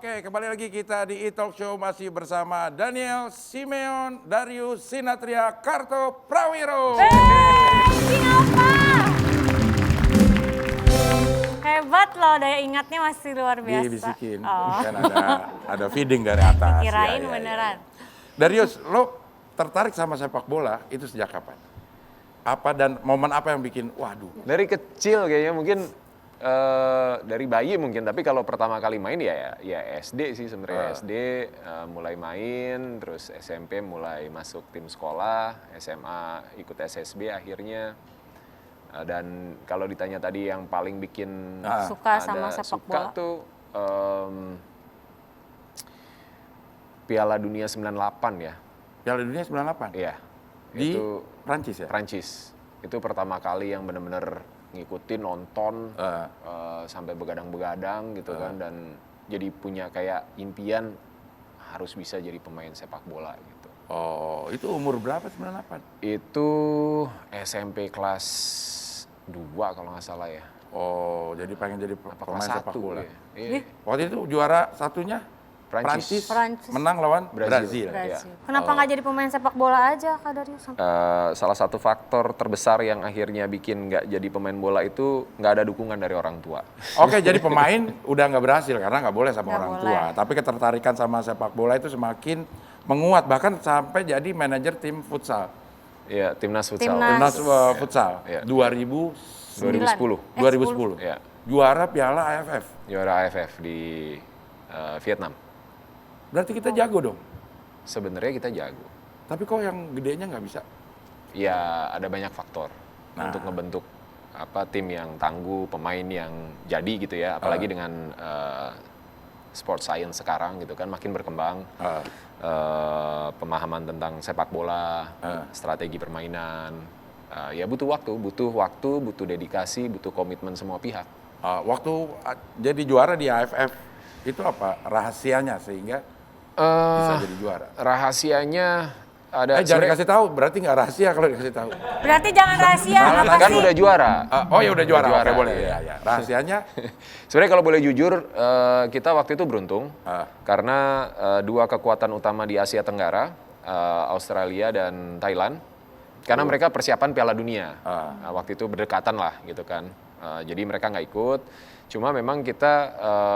Oke, kembali lagi kita di E-Talk Show masih bersama Daniel Simeon, Darius Sinatria, Karto Prawiro. Bikin apa? Hebat loh, daya ingatnya masih luar biasa. Dibisikin, Oh. kan ada feeding dari atas. Kirain beneran. Darius, lo tertarik sama sepak bola itu sejak kapan? Apa dan momen apa yang bikin, waduh. Dari kecil kayaknya mungkin dari bayi mungkin, tapi kalau pertama kali main ya SD sih sebenarnya. SD mulai main, terus SMP mulai masuk tim sekolah, SMA ikut SSB akhirnya. Dan kalau ditanya tadi yang paling bikin Suka sama sepak bola? suka tuh Piala Dunia 98 ya. Piala Dunia 98? Iya. Di Itu Prancis ya? Prancis. Itu pertama kali yang benar-benar ngikutin, nonton, sampai begadang-begadang gitu kan. Dan jadi punya kayak impian harus bisa jadi pemain sepak bola gitu. Oh, itu umur berapa 98? Itu SMP kelas 2 kalau nggak salah ya. Oh, jadi pengen jadi Apa pemain kelas sepak 1 bola. ya. Iya. Waktu itu juara satunya Prancis. menang lawan Brazil. Iya. Kenapa nggak jadi pemain sepak bola aja, Kak Darius? Salah satu faktor terbesar yang akhirnya bikin nggak jadi pemain bola itu nggak ada dukungan dari orang tua. Oke, jadi pemain udah nggak berhasil karena nggak boleh sama Nggak orang boleh. tua. Tapi ketertarikan sama sepak bola itu semakin menguat, bahkan sampai jadi manajer tim futsal. Iya, timnas futsal. Timnas. Timnas futsal. Iya. 2010. 2010. 2010. Ya, Juara Piala AFF. juara AFF di Vietnam. Berarti kita jago dong. Sebenarnya kita jago. Tapi kok yang gedenya nggak bisa? Ya ada banyak faktor untuk ngebentuk tim yang tangguh, pemain yang jadi gitu ya. Apalagi dengan sport science sekarang gitu kan makin berkembang. Pemahaman tentang sepak bola, strategi permainan. Ya butuh waktu, butuh dedikasi, butuh komitmen semua pihak. Waktu jadi juara di AFF, itu apa rahasianya sehingga bisa jadi juara? Rahasianya ada. Jangan dikasih tahu, berarti nggak rahasia kalau dikasih tahu. Berarti jangan rahasia, apa Kan sih? udah juara. Oh ya udah juara, Juara, oke boleh. iya. Ya. Rahasianya Sebenarnya kalau boleh jujur, kita waktu itu beruntung karena dua kekuatan utama di Asia Tenggara, Australia dan Thailand, karena mereka persiapan Piala Dunia. Waktu itu berdekatan lah gitu kan. Jadi mereka nggak ikut. Cuma memang kita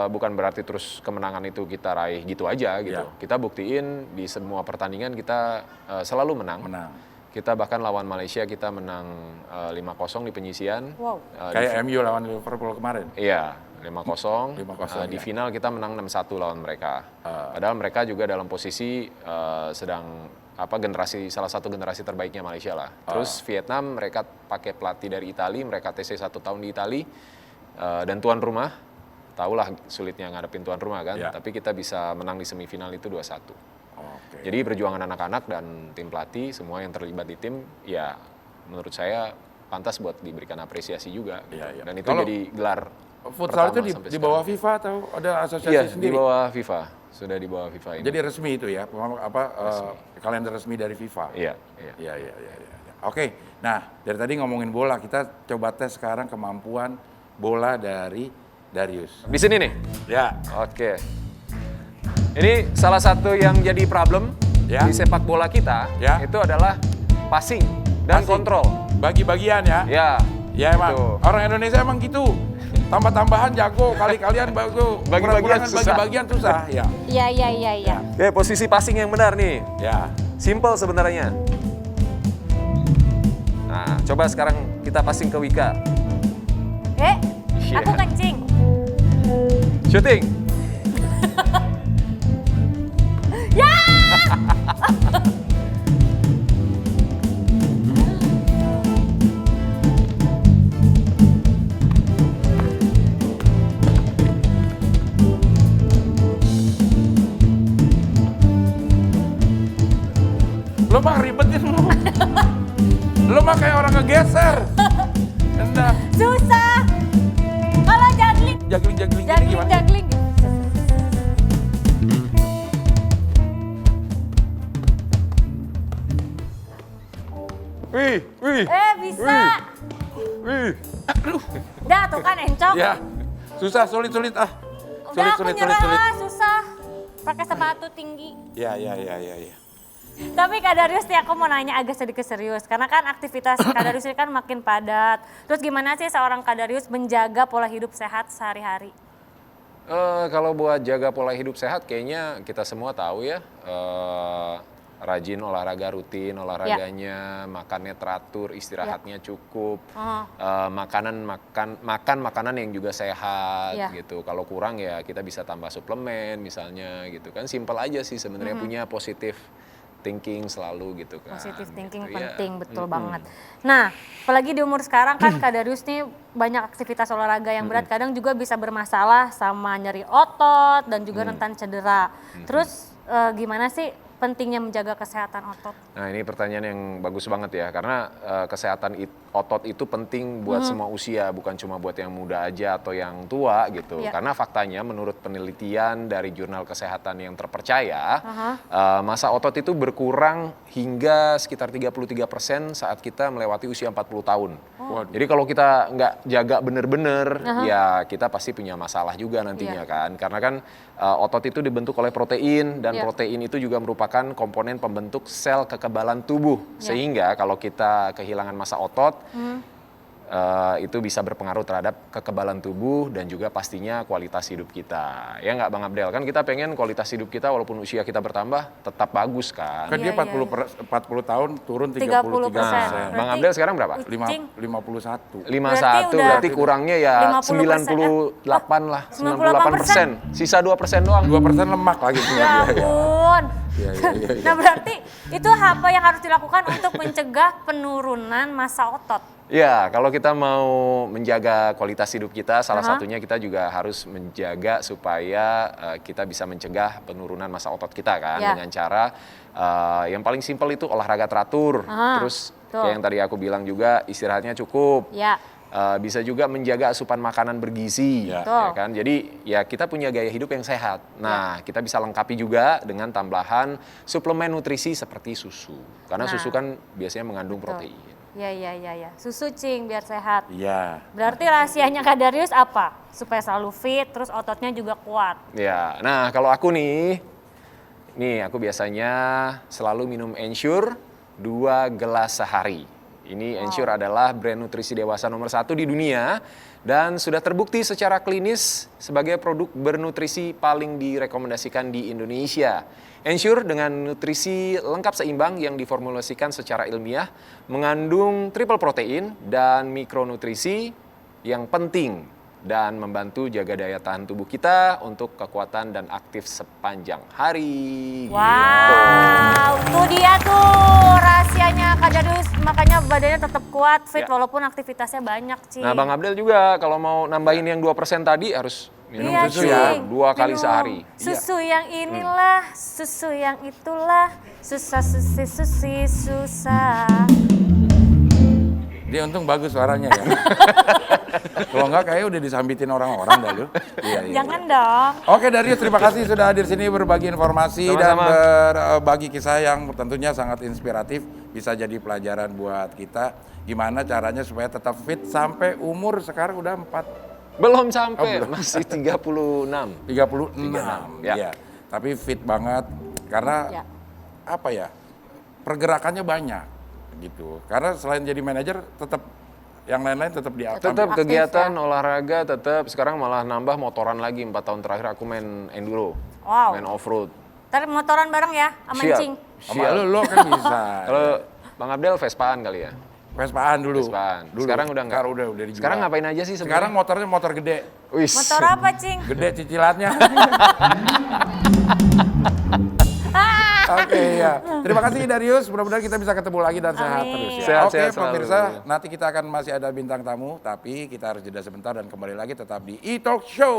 bukan berarti terus kemenangan itu kita raih gitu aja gitu. Iya. Kita buktiin di semua pertandingan kita selalu menang. Kita bahkan lawan Malaysia kita menang 5-0 di penyisian. Wow. kayak MU lawan Liverpool kemarin. Iya, 5-0. 5-0, Di ya. final kita menang 6-1 lawan mereka. Padahal mereka juga dalam posisi sedang salah satu generasi terbaiknya Malaysia lah. Terus Vietnam mereka pakai pelatih dari Italia, mereka TC 1 tahun di Italia. Dan tuan rumah, tahulah sulitnya ngadepin tuan rumah kan. Ya. Tapi kita bisa menang di semifinal itu 2-1. Oke. Jadi perjuangan anak-anak dan tim pelatih, semua yang terlibat di tim, ya menurut saya pantas buat diberikan apresiasi juga. Gitu. Iya, iya. Dan itu Kalau jadi gelar Futsal itu pertama sampai di bawah sekarang. FIFA atau ada asosiasi Iya, sendiri? di bawah FIFA. Sudah di bawah FIFA ini. Jadi resmi itu ya, kalender resmi dari FIFA. Iya. Iya. Oke, nah dari tadi ngomongin bola, kita coba tes sekarang kemampuan bola dari Darius. Di sini nih. Ya, Oke. Ini salah satu yang jadi problem Ya. di sepak bola kita, Ya. itu adalah passing dan Passing. kontrol. bagi-bagian ya. Ya. Ya emang, Gitu. orang Indonesia emang gitu. Tambah-tambahan jago, kali-kalian bagus. Bagi-bagian Kurang-kurangan susah. bagi-bagian susah. Ya, Iya. Oke, posisi passing yang benar nih. ya. Simple sebenarnya. Nah, coba sekarang kita passing ke Wika. Aku kencing. Shooting. Ya! Lo mah ribetin lo. Lo mah kayak orang ngegeser. Enggak. Susah. Kalau juggling. Jagling gini gimana? Juggling. Wih. Bisa. Wih. Dah tuh kan encok. Ya, susah, sulit ah. Udah aku nyerah lah, susah. Pakai sepatu tinggi. Ya. Tapi Kak Darius nih aku mau nanya agak sedikit serius. Karena kan aktivitas Kak Darius ini kan makin padat. Terus gimana sih seorang Kak Darius menjaga pola hidup sehat sehari-hari? Kalau buat jaga pola hidup sehat kayaknya kita semua tahu ya. Rajin olahraga rutin, olahraganya, makannya teratur, istirahatnya cukup, makan makanan yang juga sehat gitu. Kalau kurang ya kita bisa tambah suplemen misalnya gitu kan. Simpel aja sih sebenarnya, punya positif thinking selalu gitu kan. Positive thinking gitu, penting, betul banget. Nah, apalagi di umur sekarang kan Kak Darius nih banyak aktivitas olahraga yang berat, kadang juga bisa bermasalah sama nyeri otot dan juga rentan cedera. Terus gimana sih pentingnya menjaga kesehatan otot? Nah ini pertanyaan yang bagus banget ya, karena kesehatan otot itu penting buat semua usia, bukan cuma buat yang muda aja atau yang tua gitu. Karena faktanya menurut penelitian dari jurnal kesehatan yang terpercaya, massa otot itu berkurang hingga sekitar 33% saat kita melewati usia 40 tahun. Jadi kalau kita nggak jaga bener-bener, ya kita pasti punya masalah juga nantinya kan. Karena kan otot itu dibentuk oleh protein, dan protein itu juga merupakan komponen pembentuk sel kekebalan tubuh. Sehingga kalau kita kehilangan massa otot, itu bisa berpengaruh terhadap kekebalan tubuh dan juga pastinya kualitas hidup kita. Ya nggak Bang Abdel? Kan kita pengen kualitas hidup kita walaupun usia kita bertambah tetap bagus kan. Kan dia 40 tahun turun 33%. Nah, Bang Abdel sekarang berapa? 51. 51 berarti kurangnya ya 98 lah, 98%. Sisa 2% doang. 2% lemak lagi. Ya ampun. Iya. Nah berarti itu apa yang harus dilakukan untuk mencegah penurunan massa otot? Ya, kalau kita mau menjaga kualitas hidup kita, salah satunya kita juga harus menjaga supaya kita bisa mencegah penurunan massa otot kita kan, dengan cara yang paling simpel itu olahraga teratur, terus kayak yang tadi aku bilang juga istirahatnya cukup. Bisa juga menjaga asupan makanan bergizi, ya kan? Jadi ya kita punya gaya hidup yang sehat. Nah, kita bisa lengkapi juga dengan tambahan suplemen nutrisi seperti susu, karena susu kan biasanya mengandung protein. Ya. Susu Cing biar sehat. Iya. Berarti rahasianya Kak Darius apa? Supaya selalu fit, terus ototnya juga kuat. Ya, nah kalau aku nih aku biasanya selalu minum Ensure 2 gelas sehari. Ini Ensure adalah brand nutrisi dewasa nomor 1 di dunia dan sudah terbukti secara klinis sebagai produk bernutrisi paling direkomendasikan di Indonesia. Ensure dengan nutrisi lengkap seimbang yang diformulasikan secara ilmiah, mengandung triple protein dan mikronutrisi yang penting dan membantu jaga daya tahan tubuh kita untuk kekuatan dan aktif sepanjang hari. Wow, itu dia tuh rahasianya Kak Darius, makanya badannya tetap kuat, fit walaupun aktivitasnya banyak, Cing. Nah, Bang Abdel juga kalau mau nambahin yang 2% tadi harus minum susu ya 2 kali sehari. Susu yang inilah, susu yang itulah, susah. Dia untung bagus suaranya ya. Kalau enggak kayaknya udah disambitin orang-orang dah lu. Iya. Jangan dong. Oke Darius, terima kasih sudah hadir sini berbagi informasi dan berbagi kisah yang tentunya sangat inspiratif. Bisa jadi pelajaran buat kita. Gimana caranya supaya tetap fit sampai umur sekarang udah 4. Belum sampai, masih 36. 36. Ya. Tapi fit banget karena apa ya? Pergerakannya banyak gitu. Karena selain jadi manajer tetap yang lain-lain tetap diatur. Tetap kegiatan olahraga tetap, sekarang malah nambah motoran lagi. 4 tahun terakhir aku main enduro. Main off-road. Ntar motoran bareng ya sama Cing. Sama lu kan bisa. Kalau Bang Abdel Vespaan kali ya? Vespaan dulu. Dulu. Sekarang udah enggak. Udah dijual. Sekarang ngapain aja sih sebenarnya? Sekarang motornya motor gede. Wis. Motor apa, Cing? Gede cicilannya. Oke ya. Terima kasih Darius. Mudah-mudahan kita bisa ketemu lagi dan sehat terus ya. Oke pemirsa, nanti kita akan masih ada bintang tamu, tapi kita harus jeda sebentar dan kembali lagi tetap di E-Talk Show.